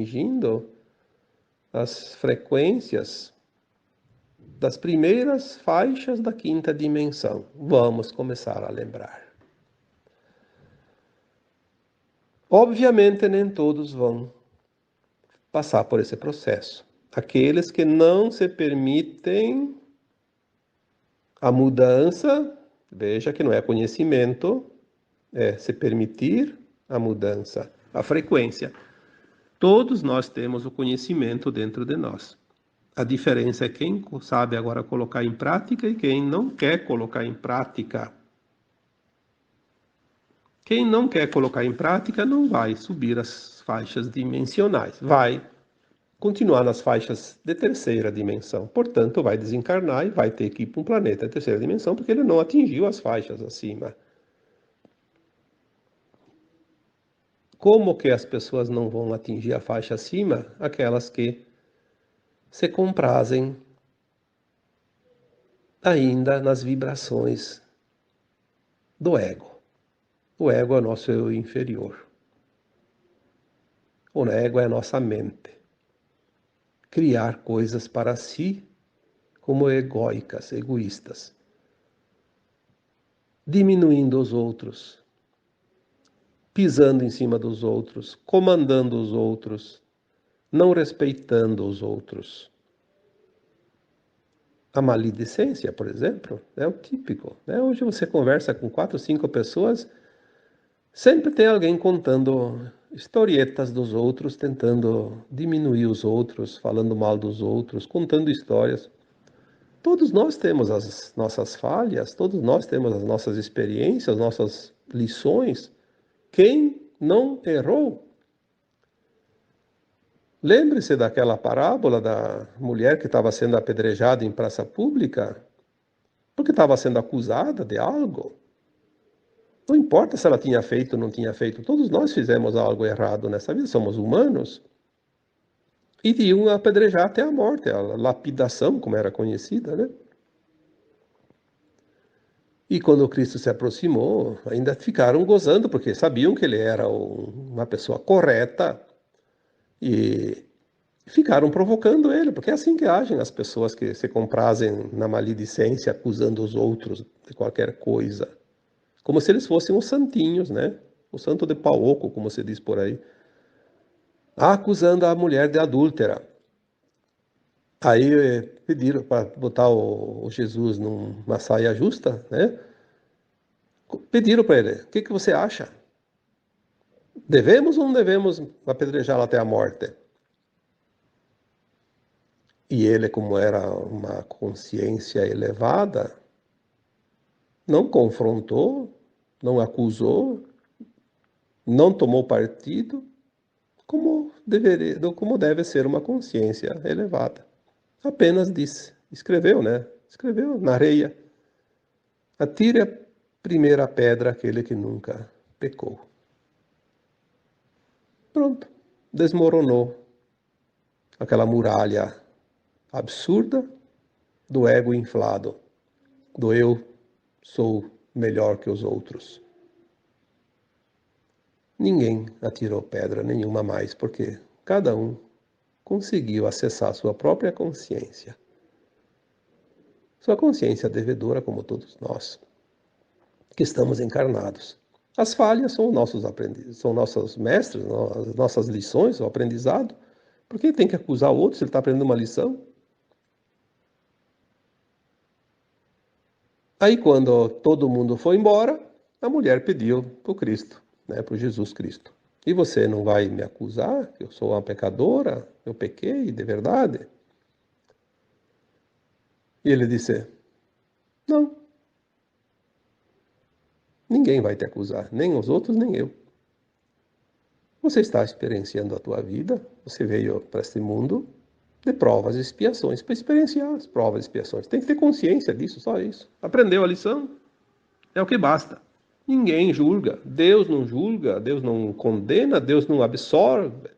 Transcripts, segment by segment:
atingindo as frequências das primeiras faixas da quinta dimensão. Vamos começar a lembrar. Obviamente, nem todos vão passar por esse processo. Aqueles que não se permitem a mudança, veja que não é conhecimento, é se permitir a mudança, a frequência. Todos nós temos o conhecimento dentro de nós. A diferença é quem sabe agora colocar em prática e quem não quer colocar em prática. Quem não quer colocar em prática não vai subir as faixas dimensionais, vai continuar nas faixas de terceira dimensão. Portanto, vai desencarnar e vai ter que ir para um planeta de terceira dimensão porque ele não atingiu as faixas acima. Como que as pessoas não vão atingir a faixa acima? Aquelas que se comprazem ainda nas vibrações do ego. O ego é o nosso eu inferior. O ego é a nossa mente. Criar coisas para si como egóicas, egoístas. Diminuindo os outros. Pisando em cima dos outros. Comandando os outros. Não respeitando os outros. A maledicência, por exemplo, é o típico. Hoje você conversa com 4 ou 5 pessoas, sempre tem alguém contando historietas dos outros, tentando diminuir os outros, falando mal dos outros, contando histórias. Todos nós temos as nossas falhas, todos nós temos as nossas experiências, as nossas lições. Quem não errou? Lembre-se daquela parábola da mulher que estava sendo apedrejada em praça pública, porque estava sendo acusada de algo. Não importa se ela tinha feito ou não tinha feito, todos nós fizemos algo errado nessa vida, somos humanos. E iam apedrejar até a morte, a lapidação, como era conhecida, né? E quando Cristo se aproximou, ainda ficaram gozando, porque sabiam que ele era uma pessoa correta, e ficaram provocando ele, porque é assim que agem as pessoas que se comprazem na maledicência, acusando os outros de qualquer coisa. Como se eles fossem os santinhos, né? O santo de pau oco, como se diz por aí. Acusando a mulher de adúltera. Aí pediram para botar o Jesus numa saia justa, né? Pediram para ele, o que você acha? Devemos ou não devemos apedrejá-la até a morte? E ele, como era uma consciência elevada, não confrontou, não acusou, não tomou partido, como deve ser uma consciência elevada. Apenas disse, escreveu, né? Escreveu na areia. Atire a primeira pedra aquele que nunca pecou. Pronto, desmoronou aquela muralha absurda do ego inflado, do eu sou melhor que os outros. Ninguém atirou pedra nenhuma mais, porque cada um conseguiu acessar sua própria consciência. Sua consciência devedora, como todos nós, que estamos encarnados. As falhas são nossos aprendizes, são nossos mestres, as nossas lições, o aprendizado. Por que tem que acusar o outro se ele está aprendendo uma lição? Aí, quando todo mundo foi embora, a mulher pediu para o Cristo, né, para o Jesus Cristo. E você não vai me acusar que eu sou uma pecadora? Eu pequei de verdade? E ele disse, não. Ninguém vai te acusar, nem os outros, nem eu. Você está experienciando a tua vida, você veio para este mundo de provas e expiações, para experienciar as provas e expiações. Tem que ter consciência disso, só isso. Aprendeu a lição? É o que basta. Ninguém julga, Deus não condena, Deus não absorve.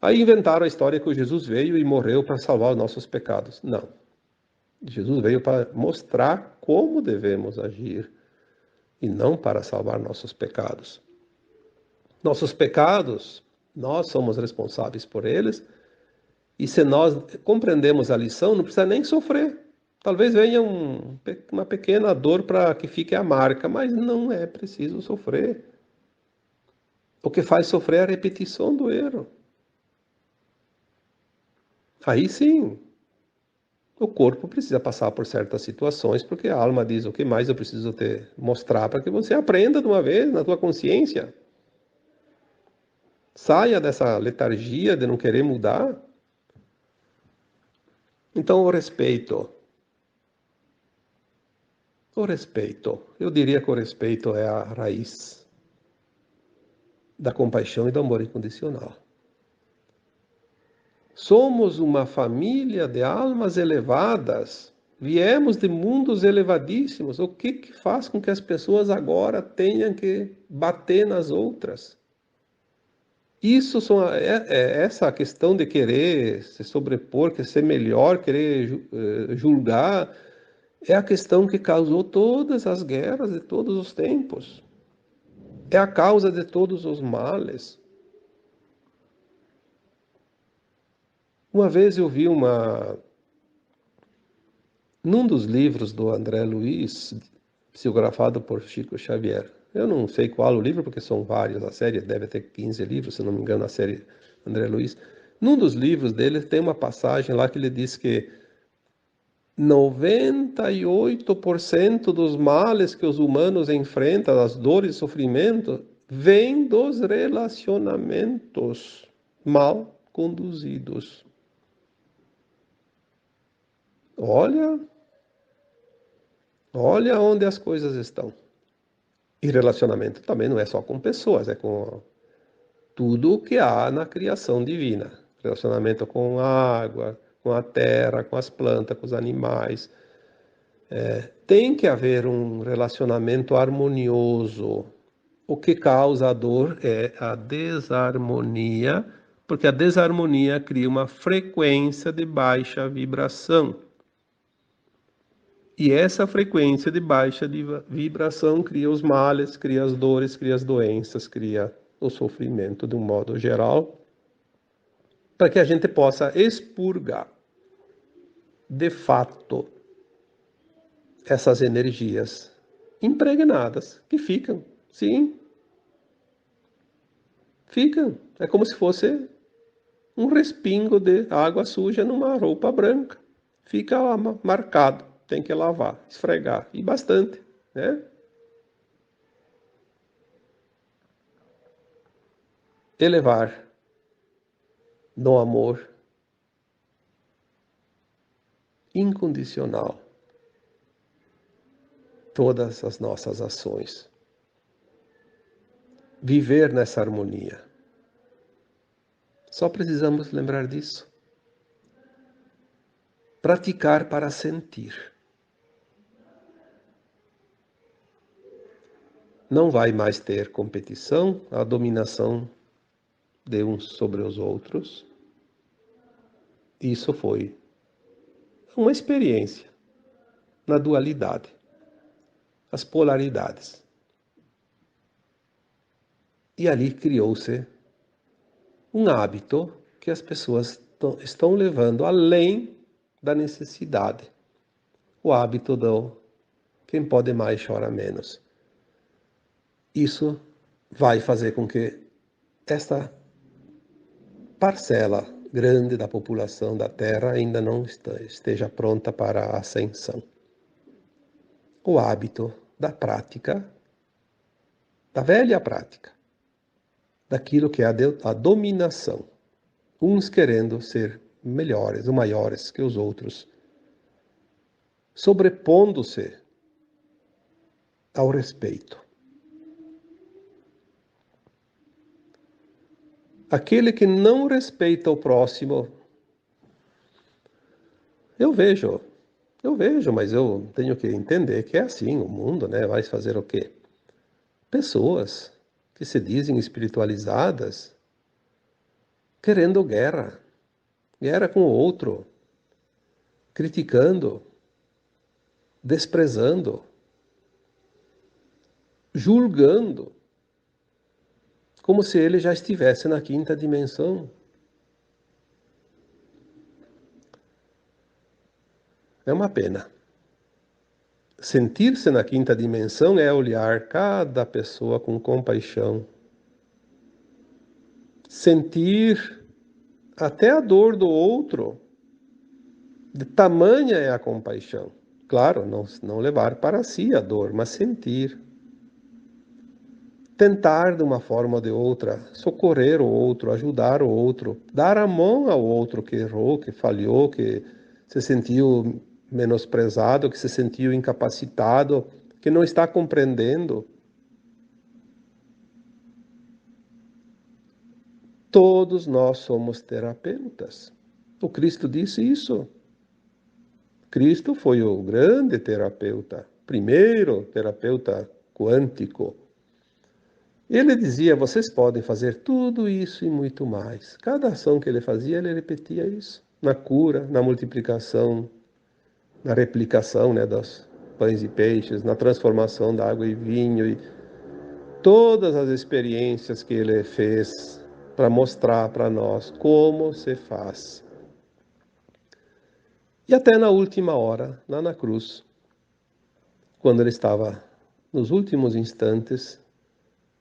Aí inventaram a história que o Jesus veio e morreu para salvar os nossos pecados. Não. Jesus veio para mostrar como devemos agir e não para salvar nossos pecados. Nossos pecados Nós somos responsáveis por eles. E se nós compreendemos a lição, não precisa nem sofrer. Talvez venha uma pequena dor para que fique a marca, mas não é preciso sofrer. O que faz sofrer é a repetição do erro. Aí sim, o corpo precisa passar por certas situações, porque a alma diz: o que mais eu preciso te mostrar para que você aprenda de uma vez na tua consciência. Saia dessa letargia de não querer mudar. Então, o respeito. O respeito. Eu diria que o respeito é a raiz da compaixão e do amor incondicional. Somos uma família de almas elevadas. Viemos de mundos elevadíssimos. O que faz com que as pessoas agora tenham que bater nas outras? Isso é essa questão de querer se sobrepor, querer ser melhor, querer julgar, é a questão que causou todas as guerras de todos os tempos. É a causa de todos os males. Uma vez eu vi num dos livros do André Luiz, psicografado por Chico Xavier. Eu não sei qual o livro, porque são vários, a série deve ter 15 livros, se não me engano, a série André Luiz. Num dos livros dele tem uma passagem lá que ele diz que 98% dos males que os humanos enfrentam, as dores e sofrimento, vêm dos relacionamentos mal conduzidos. Olha onde as coisas estão. E relacionamento também não é só com pessoas, é com tudo o que há na criação divina. Relacionamento com a água, com a terra, com as plantas, com os animais. Tem que haver um relacionamento harmonioso. O que causa a dor é a desarmonia, porque a desarmonia cria uma frequência de baixa vibração. E essa frequência de baixa vibração cria os males, cria as dores, cria as doenças, cria o sofrimento de um modo geral, para que a gente possa expurgar, de fato, essas energias impregnadas que ficam, sim, ficam. É como se fosse um respingo de água suja numa roupa branca. Fica lá marcado, tem que lavar, esfregar, e bastante, né? Elevar no amor incondicional todas as nossas ações. Viver nessa harmonia. Só precisamos lembrar disso. Praticar para sentir. Não vai mais ter competição, a dominação de uns sobre os outros. Isso foi uma experiência na dualidade, as polaridades. E ali criou-se um hábito que as pessoas estão levando além da necessidade. O hábito do quem pode mais chora menos. Isso vai fazer com que esta parcela grande da população da Terra ainda não esteja pronta para a ascensão. O hábito da prática, da velha prática, daquilo que é a dominação, uns querendo ser melhores ou maiores que os outros, sobrepondo-se ao respeito. Aquele que não respeita o próximo, eu vejo, mas eu tenho que entender que é assim o mundo, né? Vai fazer o quê? Pessoas que se dizem espiritualizadas querendo guerra, guerra com o outro, criticando, desprezando, julgando, como se ele já estivesse na quinta dimensão. É uma pena. Sentir-se na quinta dimensão é olhar cada pessoa com compaixão. Sentir até a dor do outro. De tamanha é a compaixão. Claro, não levar para si a dor, mas sentir. Tentar de uma forma ou de outra, socorrer o outro, ajudar o outro, dar a mão ao outro que errou, que falhou, que se sentiu menosprezado, que se sentiu incapacitado, que não está compreendendo. Todos nós somos terapeutas. O Cristo disse isso. Cristo foi o grande terapeuta, primeiro terapeuta quântico. Ele dizia: vocês podem fazer tudo isso e muito mais. Cada ação que ele fazia, ele repetia isso. Na cura, na multiplicação, na replicação, né, dos pães e peixes, na transformação da água em vinho, e todas as experiências que ele fez para mostrar para nós como se faz. E até na última hora, lá na cruz, quando ele estava nos últimos instantes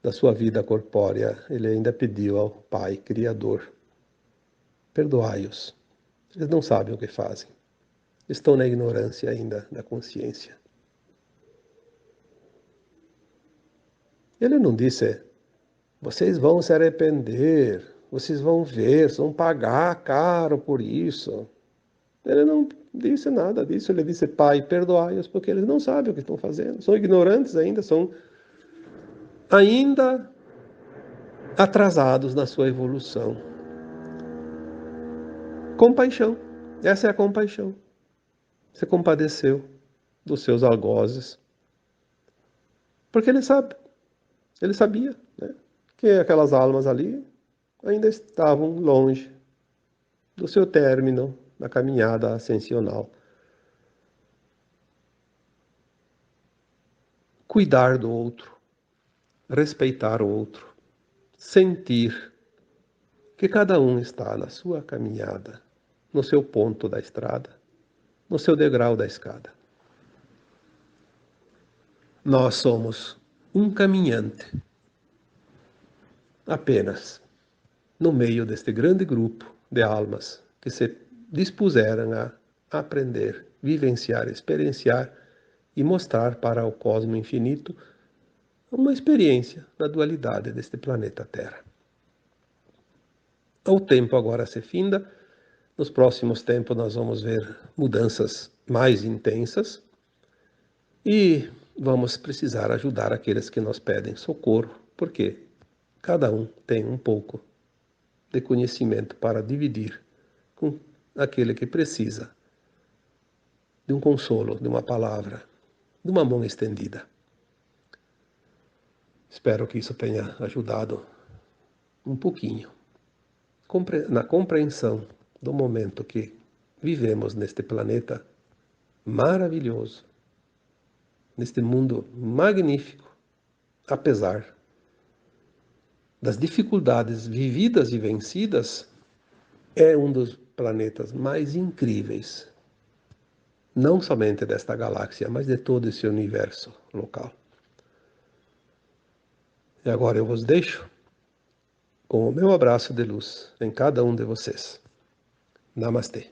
da sua vida corpórea, ele ainda pediu ao Pai Criador: perdoai-os, eles não sabem o que fazem, estão na ignorância ainda da consciência. Ele não disse: vocês vão se arrepender, vocês vão ver, vão pagar caro por isso. Ele não disse nada disso, ele disse: Pai, perdoai-os, porque eles não sabem o que estão fazendo, são ignorantes ainda, são ainda atrasados na sua evolução. Compaixão, essa é a compaixão. Se compadeceu dos seus algozes, porque ele sabia, né, que aquelas almas ali ainda estavam longe do seu término na caminhada ascensional. Cuidar do outro, respeitar o outro, sentir que cada um está na sua caminhada, no seu ponto da estrada, no seu degrau da escada. Nós somos um caminhante, apenas, no meio deste grande grupo de almas que se dispuseram a aprender, vivenciar, experienciar e mostrar para o cosmo infinito uma experiência da dualidade deste planeta Terra. O tempo agora se finda. Nos próximos tempos nós vamos ver mudanças mais intensas e vamos precisar ajudar aqueles que nos pedem socorro, porque cada um tem um pouco de conhecimento para dividir com aquele que precisa de um consolo, de uma palavra, de uma mão estendida. Espero que isso tenha ajudado um pouquinho na compreensão do momento que vivemos neste planeta maravilhoso, neste mundo magnífico, apesar das dificuldades vividas e vencidas, é um dos planetas mais incríveis, não somente desta galáxia, mas de todo esse universo local. E agora eu vos deixo com o meu abraço de luz em cada um de vocês. Namastê.